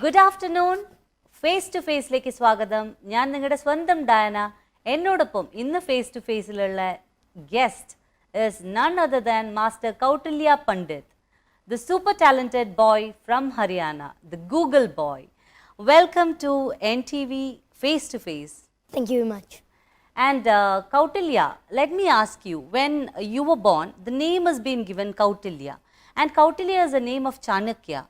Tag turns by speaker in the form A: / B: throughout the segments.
A: Good afternoon. Face to face like Swagatham. ഞാൻ നിങ്ങളുടെ സ്വന്തം ഡയന. എന്നോടൊപ്പം ഇന്ന് face to face ലുള്ള guest is none other than Master Kautilya Pandit, the super talented boy from Haryana, the Google boy. Welcome to NTV Face to Face.
B: Thank you very much.
A: And Kautilya, let me ask you, when you were born, the name has been given Kautilya. And Kautilya is a name of Chanakya.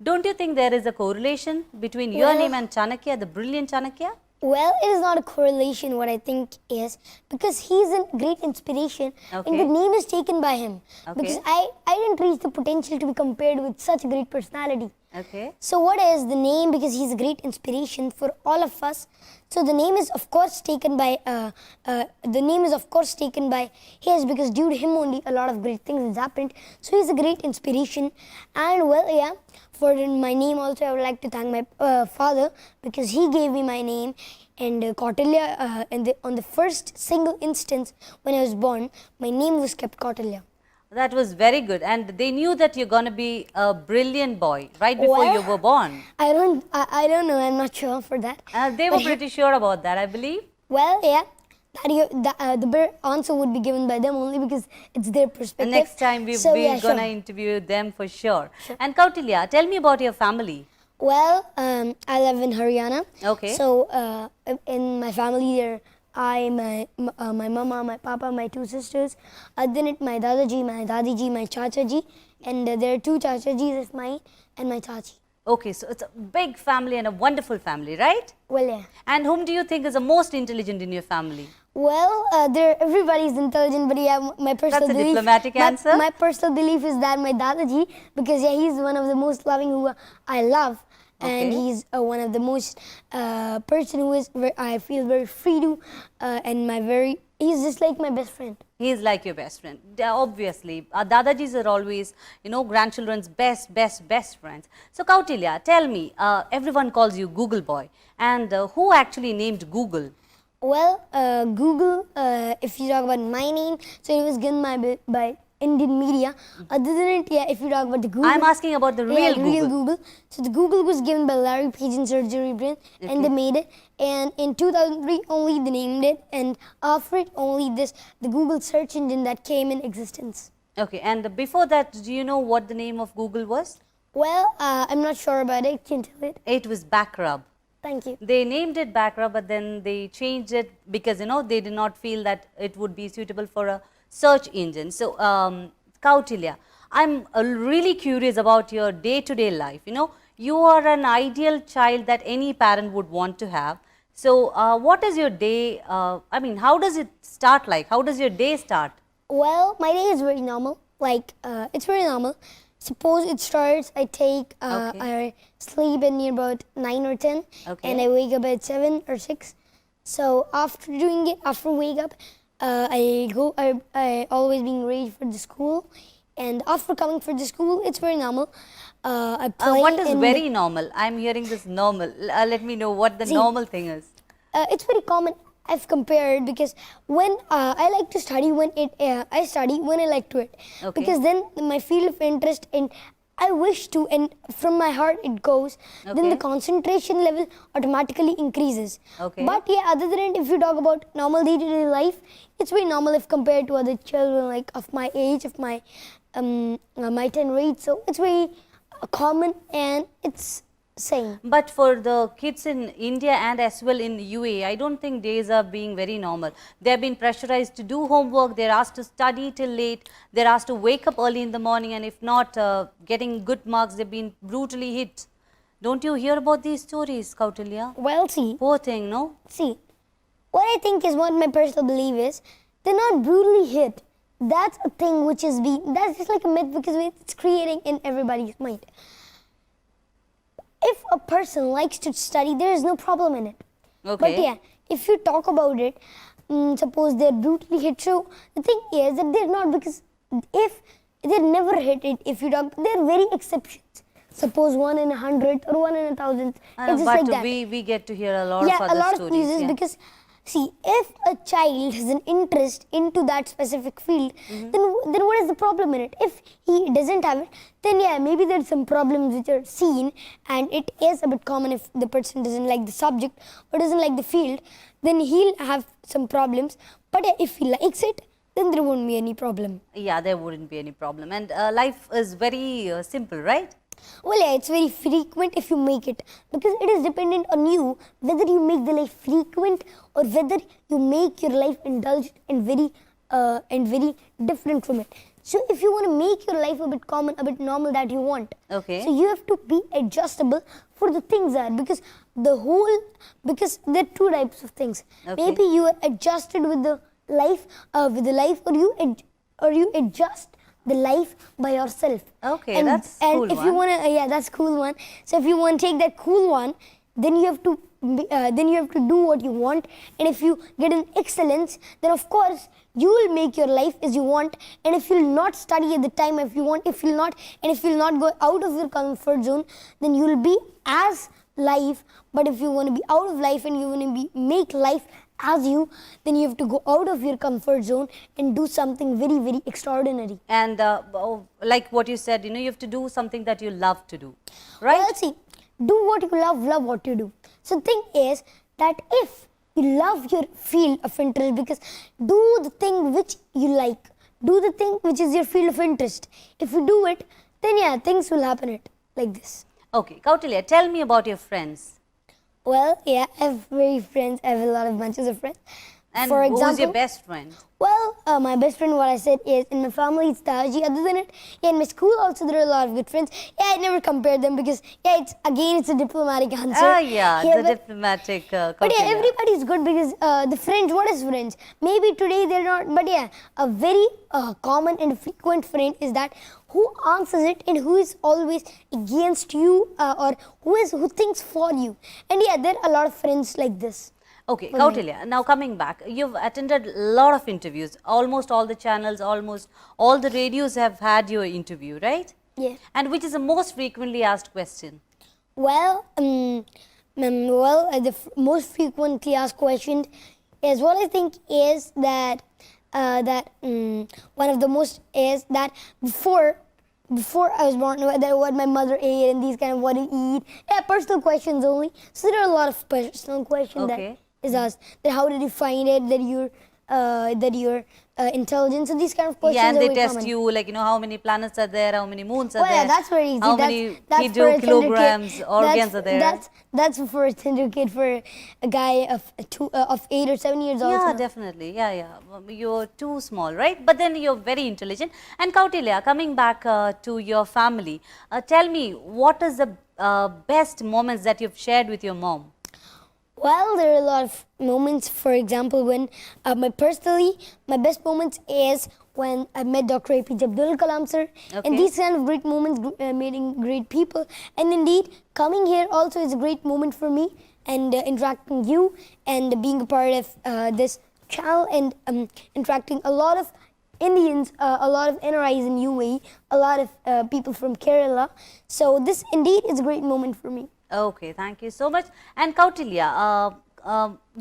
A: Don't you think there is a correlation between your name and Chanakya, the brilliant Chanakya?
B: Well, it is not a correlation, what I think is, because he's a great inspiration and the name is taken by him. Because I didn't reach the potential to be compared with such a great personality.
A: Okay.
B: So what is the name? Because he's a great inspiration for all of us. So the name is of course taken by his, because due to him only a lot of great things has happened. So he's a great inspiration. And well, yeah, for my name also I would like to thank my father, because he gave me my name. And Kautilya, on the first single instance when I was born, my name was kept Kautilya.
A: That was very good, and they knew that you're going to be a brilliant boy right before you were born.
B: I don't know, I'm not sure for that.
A: They were pretty sure about that, I believe.
B: Well, yeah, the better answer would be given by them only, because it's their perspective.
A: Next time we're going to interview them for sure. And Kautilya, tell me about your family.
B: Well, I live in Haryana.
A: Okay.
B: So in my family there, my mama, my papa, my two sisters, then my dadaji, my dadiji, my chachaji, and there are two chachajis of mine and my chachi.
A: Okay, so it's a big family and a wonderful family, right?
B: Well, yeah.
A: And whom do you think is the most intelligent in your family?
B: Well, everybody is intelligent, but yeah, my personal
A: That's a diplomatic answer.
B: My personal belief is that my dadaji, because yeah, he's one of the most loving who I love. And he's one of the most person who is I feel very free to, and he's just like my best friend.
A: He is like your best friend. Obviously, dadajis are always, grandchildren's best friends. So Kautilya, tell me, everyone calls you Google boy, and who actually named Google?
B: Well, Google, if you talk about my name, so it was given by Indian media. Other than it, yeah, if you talk about the Google,
A: I'm asking about the real
B: Google. So the Google was given by Larry Page in surgery brain, and they made it. And in 2003 only they named it, and after it only the Google search engine that came in existence.
A: Okay, and before that, do you know what the name of Google was?
B: Well, I'm not sure about it. Can you tell it?
A: It was Backrub.
B: Thank you.
A: They named it Backrub, but then they changed it because they did not feel that it would be suitable for a search engine. So Kautilya, I'm really curious about your day-to-day life. You are an ideal child that any parent would want to have. So what is your day, how does it start like? How does your day start?
B: Well, my day is very normal. It's very normal. Suppose it starts, I sleep in near about 9 or 10, and I wake up at 7 or 6. So after wake up, I always being ready for the school, and after coming for the school, it's very normal. I play.
A: What is very normal? I'm hearing this normal. Let me know what the normal thing is.
B: It's very common. I've compared, because when I like to study I study when I like to it, because then my field of interest and I wish to, and from my heart it goes, then the concentration level automatically increases. But yeah, other than it, if you talk about normal day-to-day life, it's very normal if compared to other children like of my age, of my 10 rate. So it's very common and it's same.
A: But for the kids in India and as well in UAE, I don't think days are being very normal. They're being pressurized to do homework, they're asked to study till late, they're asked to wake up early in the morning, and if not getting good marks, they've been brutally hit. Don't you hear about these stories, Kautilya?
B: Well, see.
A: Poor thing, no?
B: See, what I think is, what my personal belief is, they're not brutally hit. That's a thing which is that's just like a myth, because it's creating in everybody's mind. If a person likes to study, there is no problem in it. But yeah, if you talk about it, suppose they're brutally hit. So the thing is that they're not, because if they're never hit it, if you talk, they're very exceptions. Suppose 1 in 100 or 1 in 1,000. It's just like that.
A: We get to hear a lot of other stories.
B: Cases, because See, if a child has an interest into that specific field, then what is the problem in it? If he doesn't have it, then yeah, maybe there's some problems which are seen, and it is a bit common if the person doesn't like the subject or doesn't like the field, then he'll have some problems. But if he likes it, then there won't be any problem.
A: Yeah, there wouldn't be any problem. And life is very simple, right?
B: Well, yeah, it's very frequent if you make it, because it is dependent on you whether you make the life frequent or whether you make your life indulged and very different from it. So if you want to make your life a bit common, a bit normal that you want,
A: Okay.
B: so you have to be adjustable for the things that, because there are two types of things.
A: Okay.
B: Maybe you are adjusted with the life, or you adjust the life by yourself.
A: Okay,
B: and,
A: that's
B: and
A: cool
B: if
A: one.
B: you want to, yeah, that's cool one. So if you want to take that cool one, then you have to do what you want. And if you get an excellence, then of course you will make your life as you want. And if you'll not study at the time if you want, if you'll not go out of your comfort zone, then you will be as life. But if you want to be out of life and you want to make life as you, then you have to go out of your comfort zone and do something very, very extraordinary.
A: And like what you said, you have to do something that you love to do, right?
B: Well, see, do what you love what you do. So the thing is that if you love your field of interest, because do the thing which you like, do the thing which is your field of interest. If you do it, then yeah, things will happen like this.
A: Okay, Kautilya, tell me about your friends.
B: Well, yeah, I have very friends. I have a lot of bunches of friends.
A: And
B: For
A: who's
B: example,
A: your best friend?
B: Well, my best friend, what I said is, in my family it's Taji. Other than it, yeah, in my school also there are a lot of good friends. Yeah, I never compare them because, yeah, it's a diplomatic answer.
A: Ah, yeah, the
B: but,
A: diplomatic
B: But
A: Kautilya.
B: yeah, everybody's good because the friends, what is friends? Maybe today they're not, but yeah, a very common and frequent friend is that who answers it and who is always against you or who thinks for you. And yeah, there are a lot of friends like this.
A: Okay, Kautilya, now coming back, you've attended a lot of interviews. Almost all the channels, almost all the radios have had your interview, right?
B: Yeah.
A: And which is the most frequently asked question?
B: Well, the most frequently asked question is what I think is that one of the most is that before I was born, what my mother ate and these kind of what to eat. Yeah, personal questions only. So there are a lot of personal questions
A: Okay.
B: that is asked. That how did you find it? That you're intelligent. So these kind of questions
A: Yeah, and
B: are
A: they
B: very
A: test
B: common.
A: you, like, how many planets are there, how many moons are
B: Well,
A: there,
B: yeah, that's very easy.
A: how
B: that's,
A: many
B: that's for a tender
A: kilograms,
B: kid.
A: organs are there.
B: That's for a tender kid, for a guy of 8 or 7 years old.
A: Yeah, definitely. Yeah. You're too small, right? But then you're very intelligent. And Kautilya, coming back to your family, tell me, what is the best moments that you've shared with your mom?
B: Well, there are a lot of moments. For example, when my best moments is when I met Dr. APJ Abdul Kalam sir.
A: Okay.
B: And these kind of great moments, meeting great people. And indeed, coming here also is a great moment for me, and interacting you and being a part of this channel, and interacting a lot of Indians, a lot of NRIs in UAE, a lot of people from Kerala. So this indeed is a great moment for me.
A: Okay, thank you so much. And Kautilya,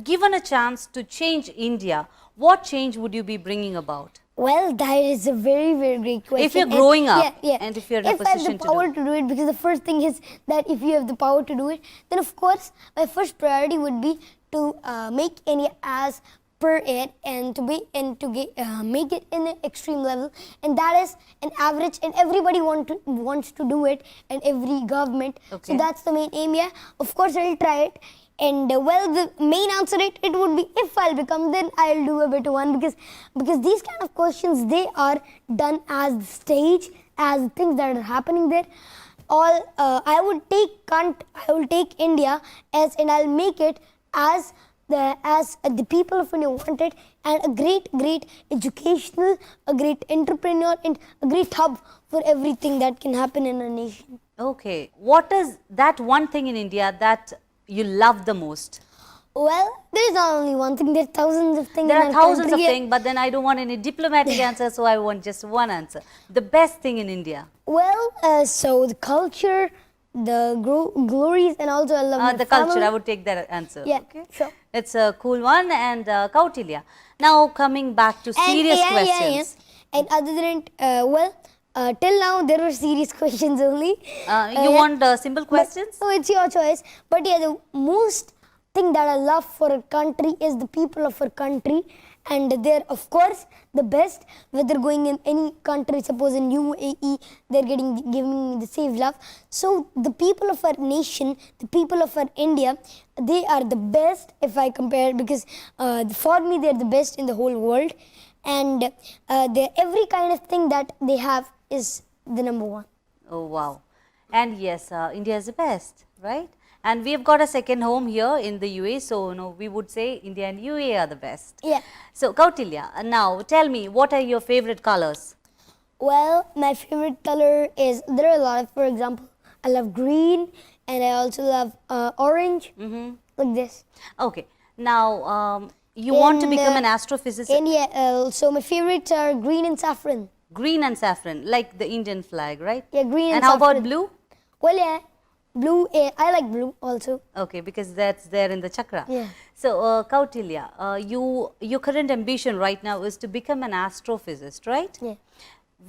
A: given a chance to change India, what change would you be bringing about?
B: Well, that is a very, very great question.
A: If you're growing up,
B: yeah.
A: and if you're in a
B: If I have
A: position
B: the
A: to do
B: power
A: it.
B: to do it, because the first thing is that if you have the power to do it, then of course my first priority would be to make India as per it, and to make it in an extreme level, and that is an average, and everybody wants to do it, and every government.
A: Okay.
B: So that's the main aim. Yeah, of course I'll try it. And well, the main answer it would be, if I'll become, then I'll do a better one, because these kind of questions, they are done as the stage, as things that are happening there. I will take India as, and I'll make it as the people of India want it, and a great educational, a great entrepreneur, and a great hub for everything that can happen in a nation.
A: Okay, what is that one thing in India that you love the most?
B: Well, there is not only one thing, there are thousands of things.
A: There
B: in
A: are
B: our
A: thousands of
B: country.
A: things, but then I don't want any diplomatic answer, so I want just one answer. The best thing in India.
B: Well, so the culture, glories, and also I love my
A: the
B: family.
A: culture, I would take that answer.
B: Yeah,
A: Okay.
B: sure.
A: It's a cool one. And Kautilya. Now coming back to serious questions.
B: And other than till now there were serious questions only.
A: You want simple questions?
B: So it's your choice. But yeah, the most thing that I love for a country is the people of our country, and they're of course the best. Whether going in any country, suppose in UAE, they're giving me the same love. So the people of our nation, the people of our India, they are the best if I compare, because for me they're the best in the whole world, and every kind of thing that they have is the number one.
A: Oh, wow. And yes, India is the best, right? And we have got a second home here in the UAE, so we would say India and UAE are the best.
B: Yeah.
A: So Kautilya, now tell me, what are your favorite colors?
B: Well, my favorite color is, there are a lot of, for example, I love green, and I also love orange, like this.
A: Okay. Now, you want to become an astrophysicist?
B: And yeah, so my favorites are green and saffron.
A: Green and saffron, like the Indian flag, right?
B: Yeah, green and
A: how
B: saffron.
A: about blue?
B: Well, yeah, blue, I like blue also.
A: Okay, because that's there in the chakra.
B: Yeah.
A: So, Kautilya, your current ambition right now is to become an astrophysicist, right?
B: Yeah.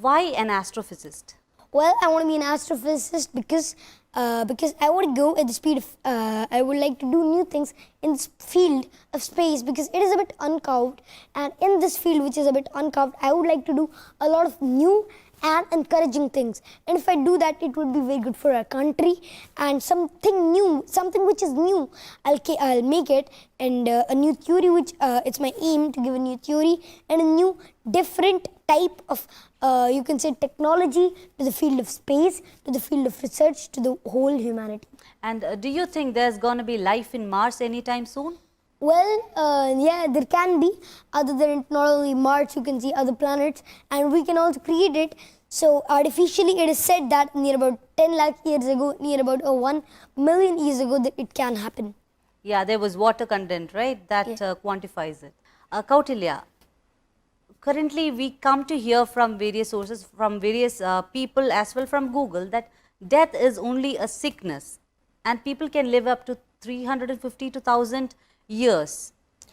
A: Why an astrophysicist?
B: Well, I want to be an astrophysicist because I want to go at the speed of, I would like to do new things in this field of space, because it is a bit uncarved, and in this field which is a bit uncarved, I would like to do a lot of new and encouraging things. And if I do that, it would be very good for our country, and something new, something which is new, I'll make it, and a new theory which it's my aim to give a new theory and a new different type of you can say technology to the field of space, to the field of research, to the whole humanity.
A: And do you think there's going to be life in Mars anytime soon?
B: Well, yeah, there can be. Other than not only Mars, you can see other planets, and we can also create it. So artificially, it is said that near about 10 lakh years ago, near about 1 million years ago, that it can happen.
A: Yeah, there was water content, right? That quantifies it. Kautilya, currently we come to hear from various sources, from various people as well from Google, that death is only a sickness and people can live up to 350 to 1000 years.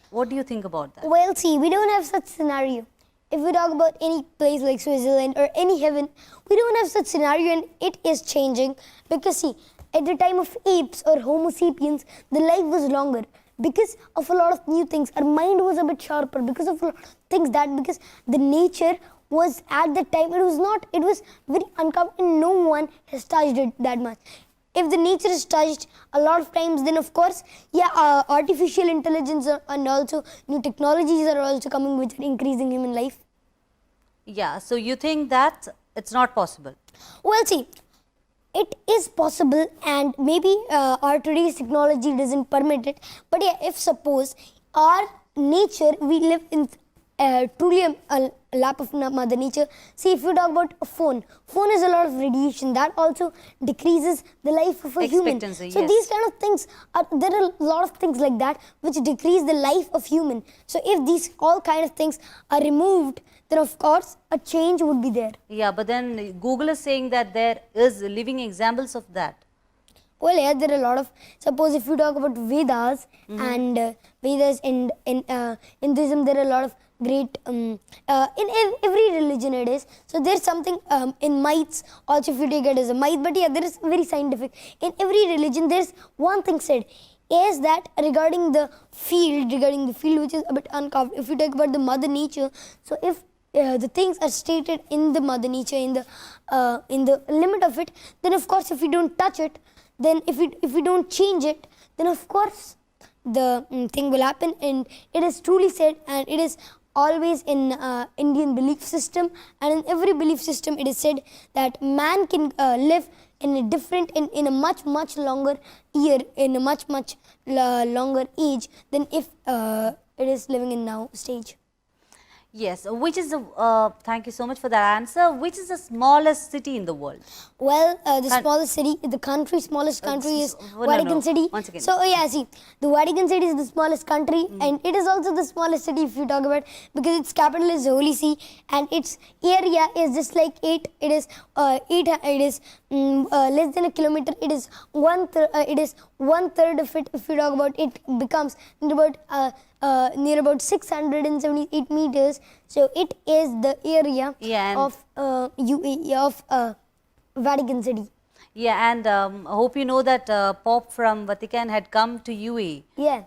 A: What do you think about that?
B: Well, see, we don't have such scenario. If we talk about any place like Switzerland or any heaven, we don't have such scenario, and it is changing, because see, at the time of apes or Homo sapiens, the life was longer because of a lot of new things. Our mind was a bit sharper because of things because the nature was at the time, it was very uncommon, and no one has touched it that much. If the nature is touched a lot of times, then of course, yeah, artificial intelligence and also new technologies are also coming, which are increasing human life.
A: Yeah, so you think that it's not possible?
B: Well, see, it is possible, and maybe our today's technology doesn't permit it. But yeah, if suppose our nature, we live in truly a lap of Mother Nature. See, if you talk about a phone is a lot of radiation that also decreases the life of a human. So
A: yes.
B: These kind of things, there are a lot of things like that which decrease the life of human. So if these all kind of things are removed, then of course a change would be there.
A: Yeah, but then Google is saying that there is living examples of that.
B: Well, yeah, there are a lot of, suppose if you talk about Vedas and Vedas in Hinduism, there are a lot of great, in every religion it is. So there's something in myths, also if you take it as a myth, but yeah, there is very scientific. In every religion, there's one thing said, is that regarding the field which is a bit uncovered, if you talk about the Mother Nature, so if the things are stated in the Mother Nature, in the limit of it, then of course if we don't touch it, then if we don't change it, then of course the thing will happen. And it is truly said, and it is always in Indian belief system, and in every belief system it is said that man can live in a different, in a much longer year, in a much longer age than if it is living in now stage.
A: Yes, which is the, thank you so much for that answer. Which is the smallest city in the world?
B: Well, the
A: Coun-
B: smallest city, the country, smallest country is
A: no,
B: Vatican
A: no.
B: City.
A: Once again.
B: So, yeah, see, the Vatican City is the smallest country, and it is also the smallest city if you talk about, because its capital is the Holy See, and its area is just like it is less than a kilometer. It is one third of it. If you talk about it, becomes near about 678 meters. So it is the area
A: Yeah, and
B: of Vatican City.
A: yeah, and I hope you know that Pope from Vatican had come to UAE.
B: Yeah.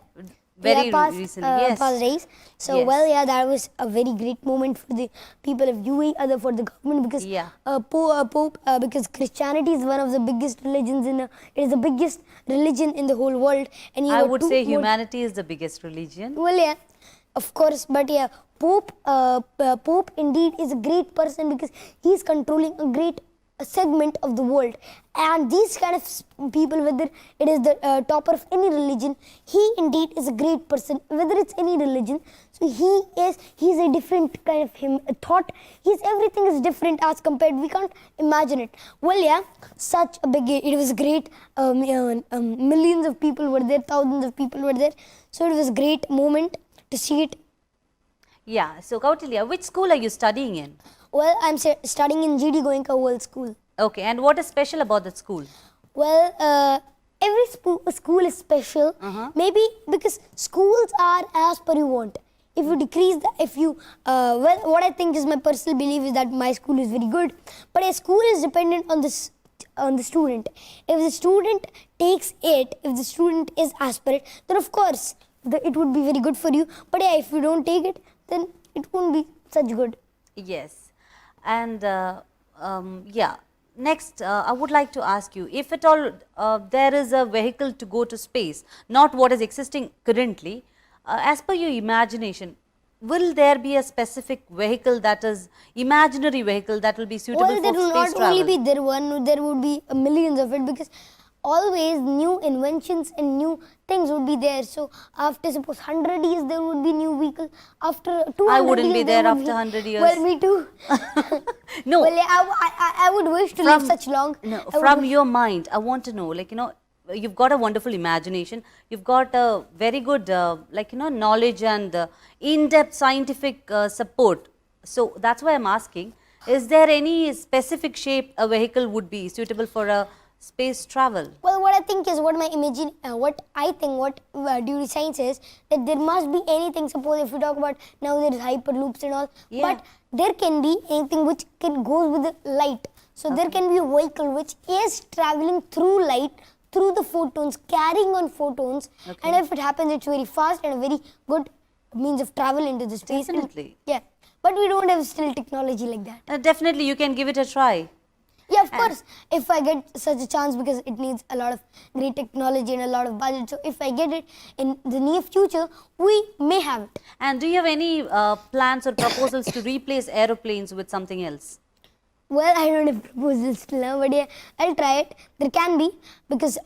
A: Very
B: Yeah, past,
A: recently, yes.
B: past days. So,
A: Yes.
B: well, yeah, that was a very great moment for the people of UAE, other for the government, because
A: Yeah.
B: Pope, because Christianity is one of the biggest religions it is the biggest religion in the whole world, and you
A: I
B: got
A: would
B: two
A: say
B: more-
A: humanity is the biggest religion.
B: Well, yeah, of course, but yeah, Pope indeed is a great person because he is controlling a great segment of the world, and these kind of people, whether it is the topper of any religion, he indeed is a great person, whether it's any religion. So he's a different kind of thought. Everything is different as compared. We can't imagine it. Well, yeah, such a big. It was great. Millions of people were there. Thousands of people were there. So it was a great moment to see it.
A: Yeah, so Kautilya, which school are you studying in?
B: Well, I'm studying in GD Goenka World School.
A: Okay, and what is special about that school?
B: Well, every school is special. Maybe because schools are as per you want. If you decrease the, if you, well, what I think is my personal belief is that my school is very good. But a school is dependent on this, on the student. If the student takes it, if the student is as per it, then of course it would be very good for you. But yeah, if you don't take it, then it won't be such good.
A: Yes, and yeah. Next, I would like to ask you, if at all there is a vehicle to go to space, not what is existing currently, as per your imagination, will there be a specific vehicle that is imaginary vehicle that will be suitable
B: Well, there
A: for
B: will
A: space
B: not
A: travel?
B: only be there would be millions of it, because always new inventions and new things would be there. So after suppose 100 years there would be new vehicle. After 200
A: I wouldn't
B: years
A: be there
B: would
A: after 100 years.
B: Well, me too.
A: No.
B: Well, yeah, I would wish to live such long.
A: No,
B: I would
A: from
B: wish-
A: your mind, I want to know, like, you know, you've got a wonderful imagination, you've got a very good, like, you know, knowledge and in-depth scientific support. So that's why I'm asking, is there any specific shape a vehicle would be suitable for a space travel?
B: Well, what I think is, what due to science is that there must be anything. Suppose if we talk about now there is hyperloops and all,
A: Yeah.
B: but there can be anything which can goes with the light. So there can be a vehicle which is traveling through light, through the photons, carrying on photons, and if it happens, it's very fast and a very good means of travel into the space.
A: Definitely.
B: Yeah, but we don't have still technology like that.
A: Definitely, you can give it a try.
B: Yeah, of course, if I get such a chance, because it needs a lot of great technology and a lot of budget. So if I get it in the near future, we may have it.
A: And do you have any plans or proposals to replace aeroplanes with something else?
B: Well, I don't have proposals till now, but yeah, I'll try it. There can be, because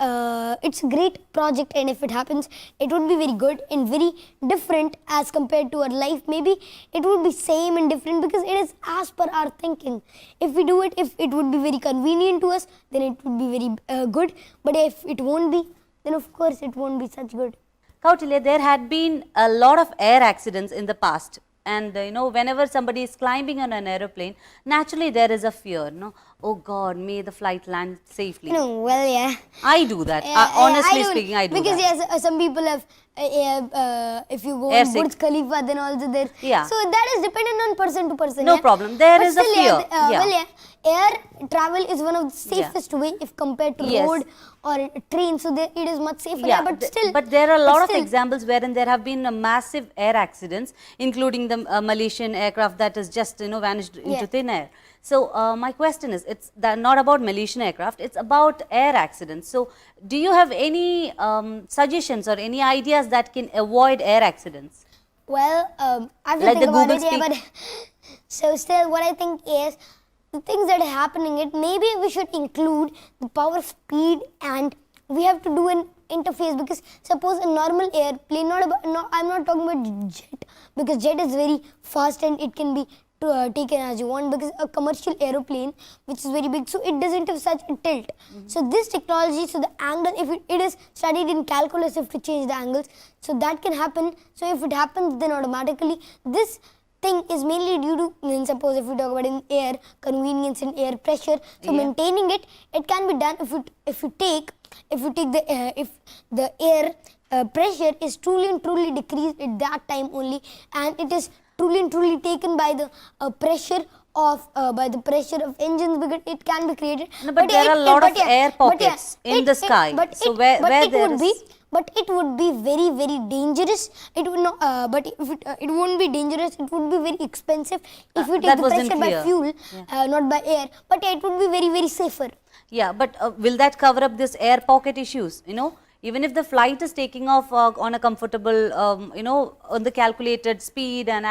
B: it's a great project, and if it happens, it would be very good and very different as compared to our life. Maybe it would be same and different because it is as per our thinking. If we do it, if it would be very convenient to us, then it would be very good. But if it won't be, then of course it won't be such good.
A: Kautilya, there had been a lot of air accidents in the past. And you know, whenever somebody is climbing on an aeroplane, naturally there is a fear, no? Oh God, may the flight land safely.
B: No, well, yeah.
A: I do that.
B: Yeah,
A: Honestly
B: don't,
A: speaking, I do
B: because
A: that.
B: yes, some people have. If you go
A: Air
B: on
A: sick.
B: Burj Khalifa, then also there.
A: Yeah.
B: So that is dependent on person to person.
A: No
B: yeah.
A: problem. There
B: But
A: is a
B: still,
A: fear.
B: Yeah,
A: Yeah.
B: Well, yeah, air travel is one of the safest way if compared to
A: Yes.
B: road or train. So there, it is much safer.
A: Yeah,
B: but still.
A: but there are a lot of
B: still,
A: examples wherein there have been massive air accidents, including the Malaysian aircraft that has just, you know, vanished into
B: Yeah.
A: thin air. So my question is, it's not about Malaysian aircraft, it's about air accidents. So do you have any suggestions or any ideas that can avoid air accidents?
B: Well, I have to
A: Like
B: think
A: the
B: about
A: Google
B: it. Yeah, but so still, what I think is the things that are happening. It maybe we should include the power of speed, and we have to do an interface, because suppose a normal airplane, I'm not talking about jet, because jet is very fast and it can be taken as you want, because a commercial aeroplane which is very big, so it doesn't have such a tilt. So this technology, so the angle, if it is studied in calculus, if to change the angles, so that can happen. So if it happens, then automatically this thing is mainly due to, suppose if we talk about in air, convenience in air pressure, so maintaining it can be done if you take the air, if the air pressure is truly and truly decreased at that time only, and it is truly and truly taken by the pressure of engines, because it can be created.
A: No, but there are a lot of air pockets in the sky. So where there is,
B: but it would be very, very dangerous. It would not. But if it won't be dangerous, it would be very expensive if you take the pressure by fuel, not by air. But it would be very, very safer.
A: Yeah, but will that cover up this air pocket issues? You know, even if the flight is taking off on a comfortable, you know, on the calculated speed and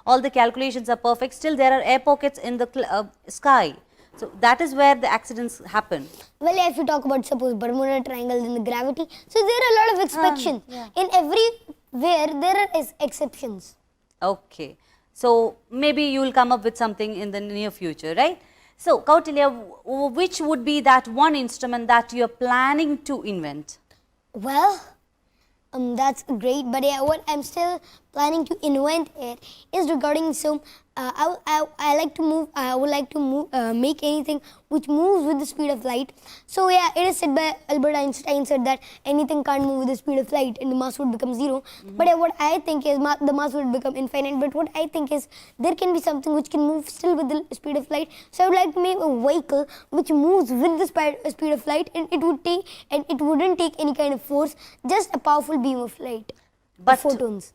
A: all the calculations are perfect, still there are air pockets in the sky. So that is where the accidents happen.
B: Well, if you talk about, suppose, Bermuda Triangle and the gravity, so there are a lot of exceptions. In everywhere there are exceptions.
A: Okay. So maybe you will come up with something in the near future, right? So Kautilya, which would be that one instrument that you are planning to invent?
B: Well, that's great, but yeah, what I'm still planning to invent is regarding, so I like to move. I would like to move, make anything which moves with the speed of light. So yeah, it is said by Albert Einstein said that anything can't move with the speed of light and the mass would become zero. But what I think is the mass would become infinite. But what I think is there can be something which can move still with the speed of light. So I would like to make a vehicle which moves with the speed of light, and it wouldn't take any kind of force, just a powerful beam of light.
A: But
B: photons.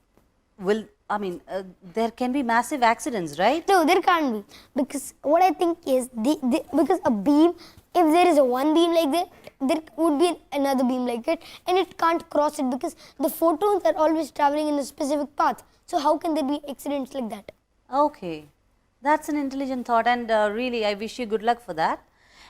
A: There can be massive accidents, right?
B: No, there can't be, because what I think is because a beam, if there is a one beam like that, there would be another beam like it, and it can't cross it, because the photons are always traveling in a specific path. So how can there be accidents like that?
A: Okay, that's an intelligent thought, and really I wish you good luck for that.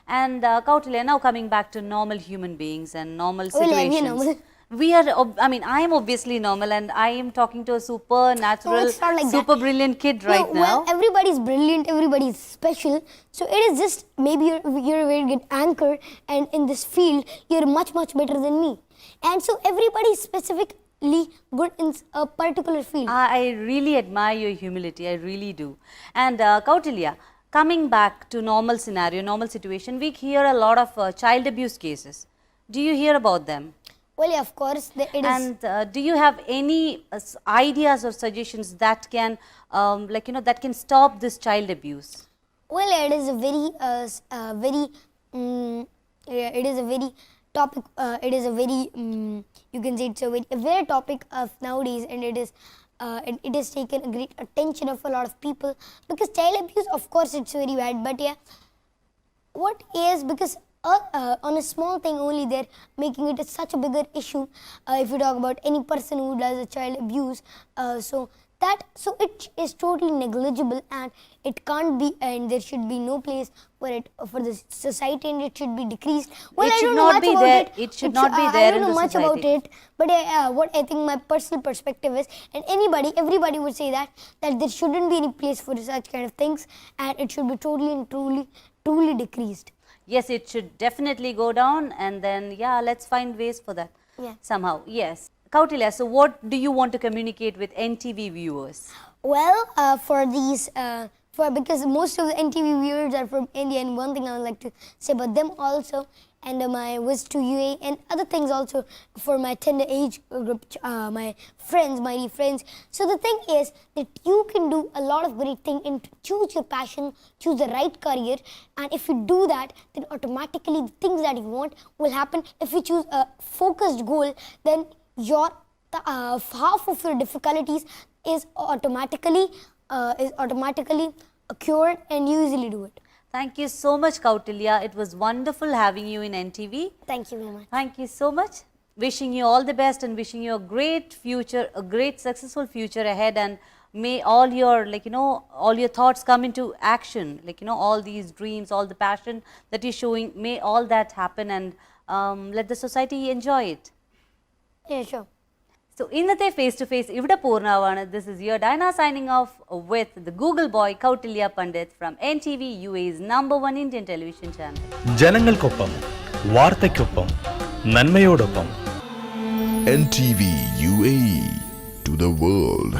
A: And Kautilya, now coming back to normal human beings and normal situations.
B: Normal.
A: We are, I am obviously normal, and I am talking to a supernatural, super brilliant kid right now.
B: Well, everybody's brilliant, everybody's special. So it is just, maybe you're a very good anchor, and in this field, you're much, much better than me. And so everybody's specifically good in a particular field.
A: I really admire your humility, I really do. And Kautilya, coming back to normal scenario, normal situation, we hear a lot of child abuse cases. Do you hear about them?
B: Well, yeah, of course, it is.
A: And do you have any ideas or suggestions that can, that can stop this child abuse?
B: Well, it is a very topic. It is a very, you can say it's a very topic of nowadays, and it is taken a great attention of a lot of people, because child abuse, of course, it's very bad. But yeah, what is, because on a small thing only, they're making it such a bigger issue. If you talk about any person who does a child abuse, so it is totally negligible, and it can't be, and there should be no place for it for the society, and it should be decreased. Well,
A: it should not be there. It should not be there in the society.
B: I don't know much about it, but what I think my personal perspective is, and everybody would say that there shouldn't be any place for such kind of things, and it should be totally and truly decreased.
A: Yes, it should definitely go down, and then yeah, let's find ways for that somehow. Yes. Kautilya, so what do you want to communicate with NTV viewers?
B: Well, because most of the NTV viewers are from India, and one thing I would like to say about them also, and my visit to UAE, and other things also for my tender age group, my dear friends. So the thing is that you can do a lot of great things, and choose your passion, choose the right career, and if you do that, then automatically the things that you want will happen. If you choose a focused goal, then half of your difficulties is automatically cured, and you easily do it.
A: Thank you so much, Kautilya. It was wonderful having you in NTV.
B: Thank you very much.
A: Thank you so much. Wishing you all the best, and wishing you a great future, a great successful future ahead, and may all your all your thoughts come into action, all these dreams, all the passion that you're showing, may all that happen, and let the society enjoy it.
B: Yeah, sure.
A: So, ഇന്നത്തെ face to face ഇവിടെ പൂർണ്ണമാണ്. This is your Diana signing off with the Google boy Kautilya Pandit from NTV, UAE's #1 Indian television channel.
C: ജനങ്ങൾക്കൊപ്പം വാർത്തയ്ക്കൊപ്പം നന്മയോടൊപ്പം
D: NTV UAE to the world.